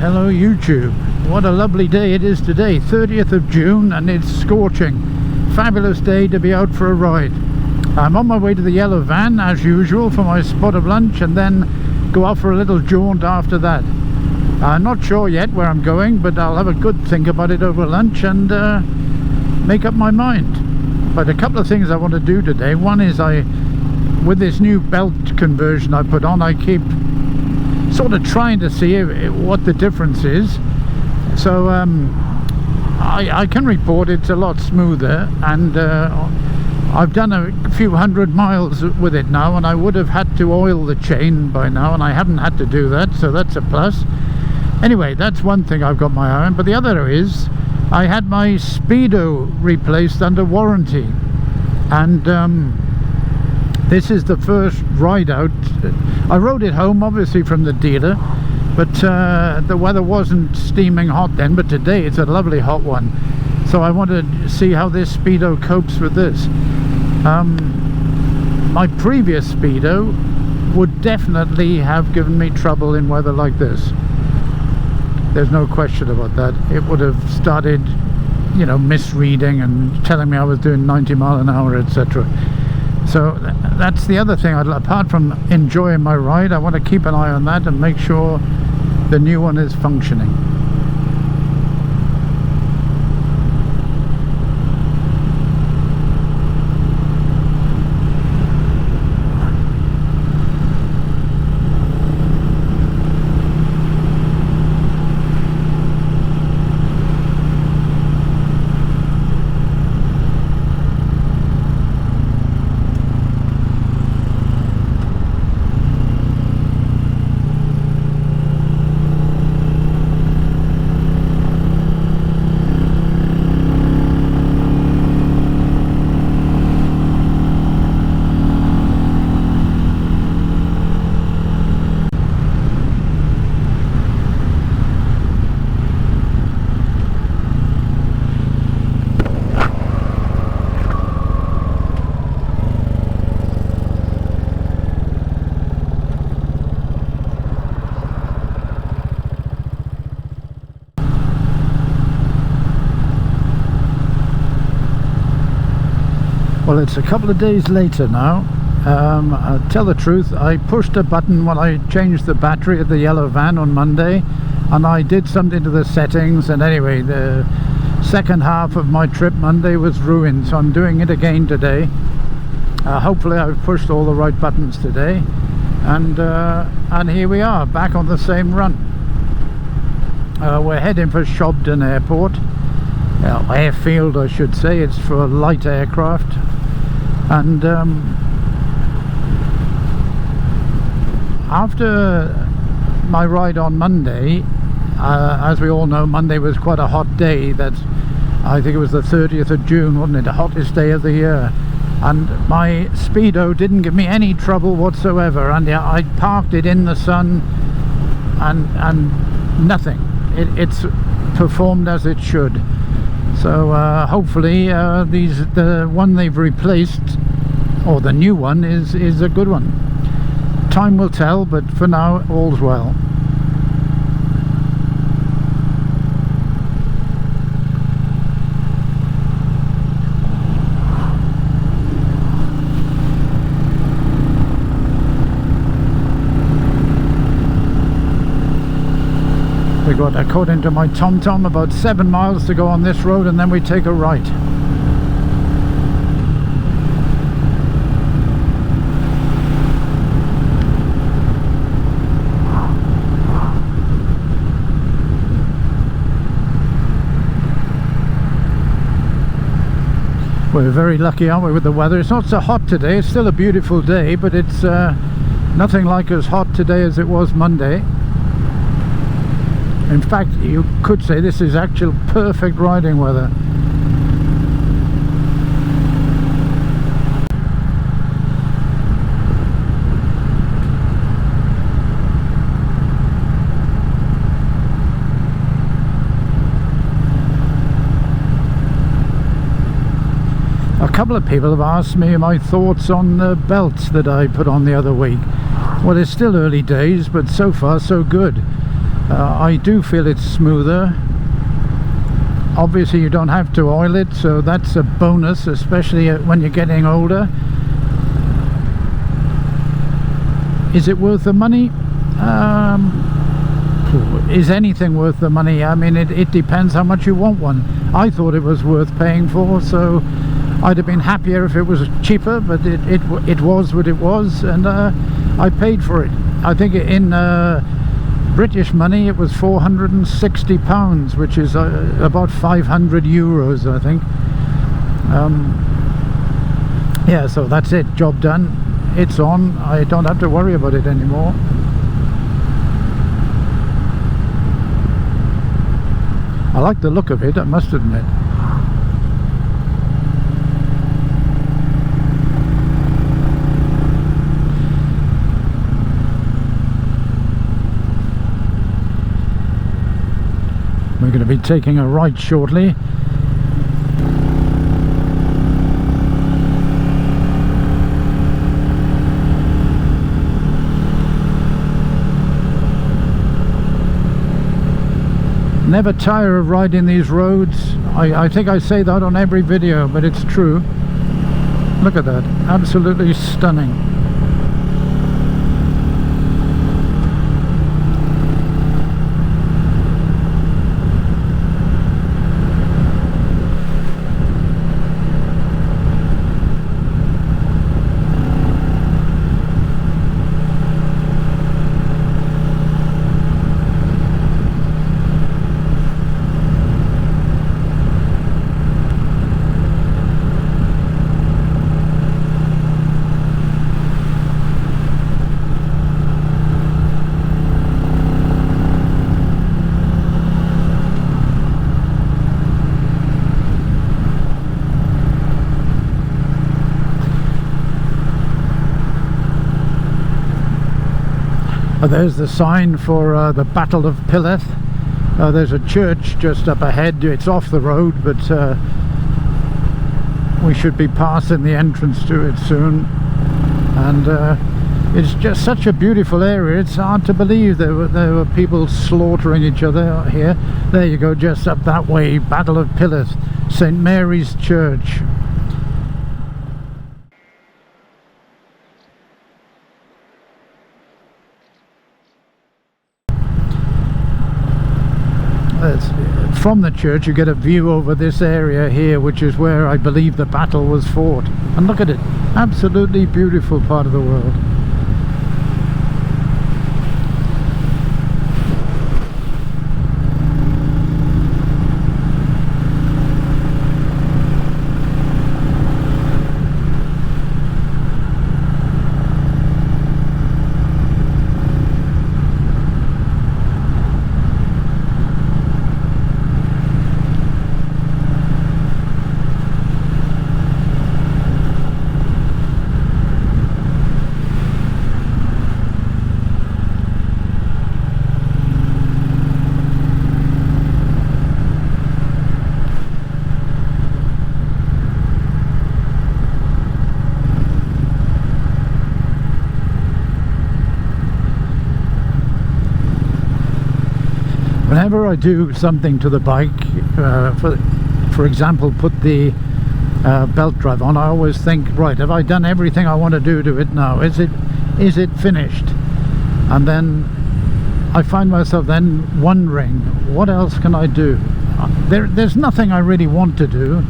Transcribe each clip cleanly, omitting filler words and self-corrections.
Hello YouTube. What a lovely day it is today, 30th of June, and it's scorching. Fabulous day to be out for a ride. I'm on my way to the yellow van as usual for my spot of lunch, and then go off for a little jaunt after that. I'm not sure yet where I'm going, but I'll have a good think about it over lunch and make up my mind. But a couple of things I want to do today. One is, with this new belt conversion I put on, I keep sort of trying to see what the difference is. So I can report it's a lot smoother, and I've done a few hundred miles with it now, and I would have had to oil the chain by now, and I haven't had to do that, so that's a plus. Anyway, that's one thing I've got my eye on. But the other is, I had my Speedo replaced under warranty, and this is the first ride out. I rode it home obviously from the dealer, but the weather wasn't steaming hot then, but today it's a lovely hot one. So I want to see how this Speedo copes with this. My previous Speedo would definitely have given me trouble in weather like this. There's no question about that. It would have started, you know, misreading and telling me I was doing 90 miles an hour, etc. So that's the other thing. Apart from enjoying my ride, I want to keep an eye on that and make sure the new one is functioning. Well, it's a couple of days later now. I'll tell the truth, I pushed a button when I changed the battery of the yellow van on Monday, and I did something to the settings, and anyway, the second half of my trip Monday was ruined, so I'm doing it again today. Hopefully I've pushed all the right buttons today, and here we are, back on the same run. We're heading for Shobdon Airfield, I should say. It's for light aircraft. And after my ride on Monday, as we all know, Monday was quite a hot day. I think it was the 30th of June, wasn't it? The hottest day of the year. And my Speedo didn't give me any trouble whatsoever, and I parked it in the sun, and nothing. It's performed as it should. So hopefully the one they've replaced, or the new one, is a good one. Time will tell, but for now all's well. We got, according to my TomTom, about 7 miles to go on this road, and then we take a right. We're very lucky, aren't we, with the weather. It's not so hot today. It's still a beautiful day, but it's nothing like as hot today as it was Monday. In fact, you could say this is actual perfect riding weather. A couple of people have asked me my thoughts on the belts that I put on the other week. Well, it's still early days, but so far so good. I do feel it's smoother. Obviously you don't have to oil it, so that's a bonus, especially when you're getting older. Is it worth the money? Is anything worth the money? I mean, it depends how much you want one. I thought it was worth paying for, so I'd have been happier if it was cheaper, but it was what it was, and I paid for it. I think in British money it was £460, which is about 500 euros, I think. Yeah, so that's it, job done. It's on. I don't have to worry about it anymore. I like the look of it, I must admit. We're going to be taking a right shortly. Never tire of riding these roads. I think I say that on every video, but it's true. Look at that, absolutely stunning. There's the sign for the Battle of Pileth. There's a church just up ahead. It's off the road, but we should be passing the entrance to it soon. And it's just such a beautiful area. It's hard to believe there were people slaughtering each other here. There you go, just up that way, Battle of Pileth, St. Mary's Church. From the church you get a view over this area here, which is where I believe the battle was fought. And look at it, absolutely beautiful part of the world. Whenever I do something to the bike, for example, put the belt drive on, I always think, right, have I done everything I want to do to it now? Is it finished? And then I find myself then wondering, what else can I do? There's nothing I really want to do,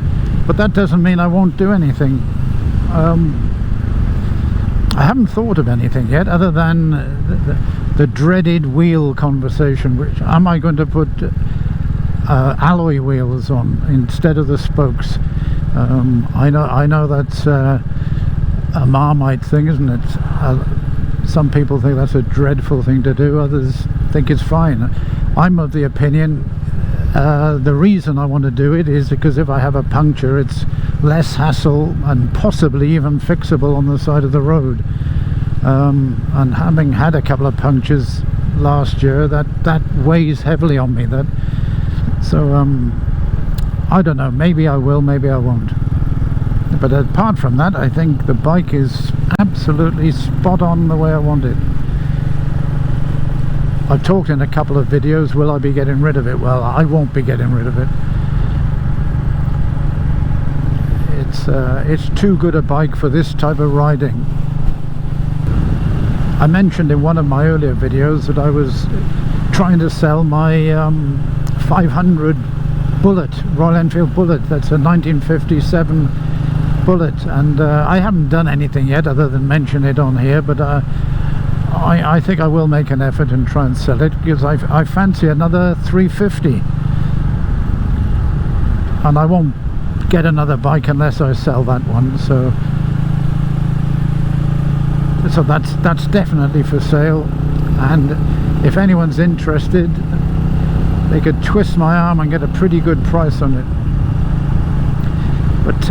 but that doesn't mean I won't do anything. I haven't thought of anything yet other than the dreaded wheel conversation. Which am I going to put alloy wheels on instead of the spokes? I know that's a Marmite thing, isn't it? Some people think that's a dreadful thing to do, others think it's fine. I'm of the opinion the reason I want to do it is because if I have a puncture, it's less hassle and possibly even fixable on the side of the road. And having had a couple of punctures last year, that weighs heavily on me. So I don't know, maybe I will, maybe I won't. But apart from that, I think the bike is absolutely spot on the way I want it. I've talked in a couple of videos, will I be getting rid of it? Well, I won't be getting rid of it. It's too good a bike for this type of riding. I mentioned in one of my earlier videos that I was trying to sell my 500 Bullet, Royal Enfield Bullet. That's a 1957 Bullet, and I haven't done anything yet other than mention it on here, but I think I will make an effort and try and sell it, because I fancy another 350, and I won't get another bike unless I sell that one. So that's definitely for sale, and if anyone's interested, they could twist my arm and get a pretty good price on it. But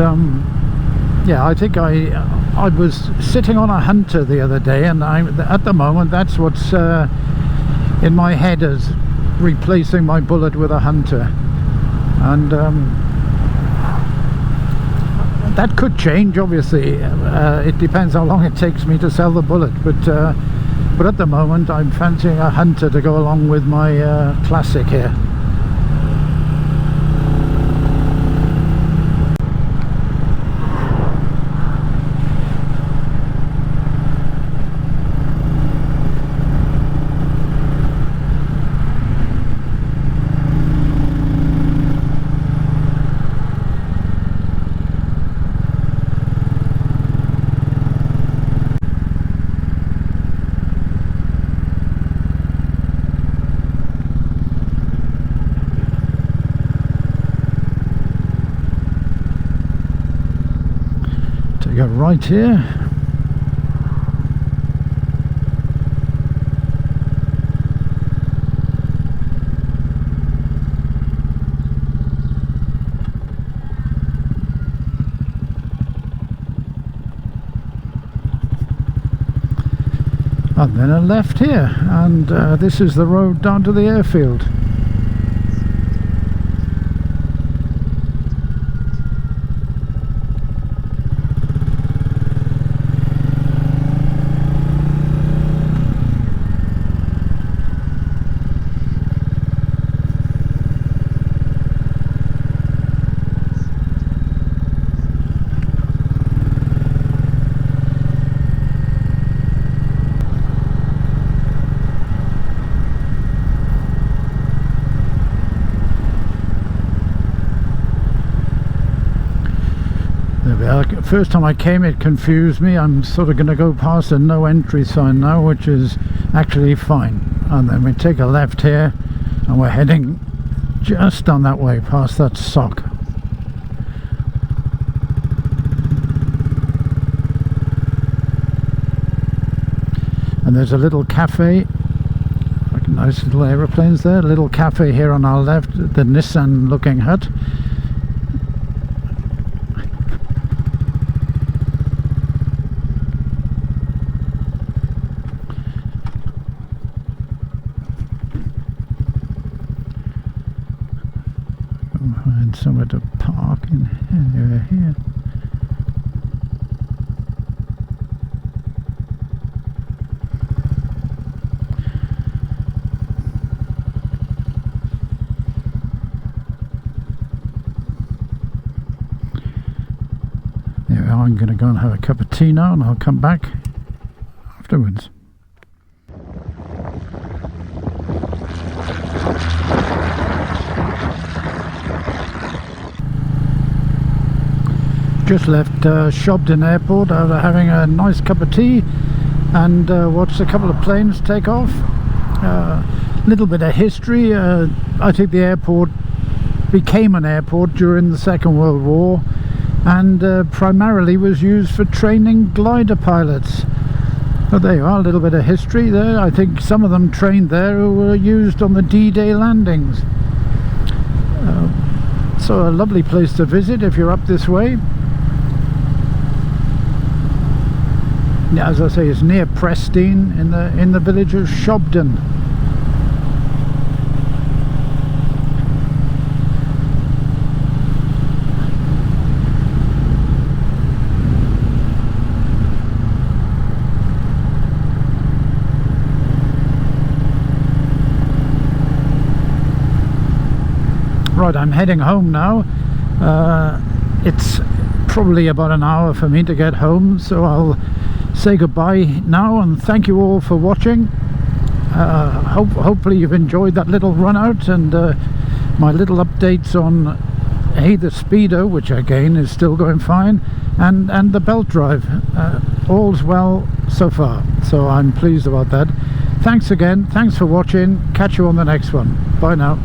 yeah, I think I was sitting on a Hunter the other day, and at the moment that's what's in my head as replacing my Bullet with a Hunter, and that could change, obviously. It depends how long it takes me to sell the Bullet, but at the moment I'm fancying a Hunter to go along with my Classic here. Go right here. And then a left here, and this is the road down to the airfield. First time I came it confused me. I'm sort of going to go past a no entry sign now, which is actually fine, and then we take a left here and we're heading just down that way past that sock. And there's a little cafe, like nice little aeroplanes there, a little cafe here on our left, the Nissan looking hut. Find somewhere to park in here. There we are. I'm going to go and have a cup of tea now, and I'll come back afterwards. Just left Shobdon Airport after having a nice cup of tea, and watched a couple of planes take off. Little bit of history. I think the airport became an airport during the Second World War, and primarily was used for training glider pilots. But there you are, a little bit of history there. I think some of them trained there who were used on the D-Day landings. So a lovely place to visit if you're up this way. As I say, it's near Prestine in the village of Shobdon. Right, I'm heading home now. It's probably about an hour for me to get home, so I'll say goodbye now and thank you all for watching. Hopefully you've enjoyed that little run out and my little updates on the Speedo, which again is still going fine, and the belt drive. All's well so far, so I'm pleased about that. Thanks again, thanks for watching, catch you on the next one. Bye now.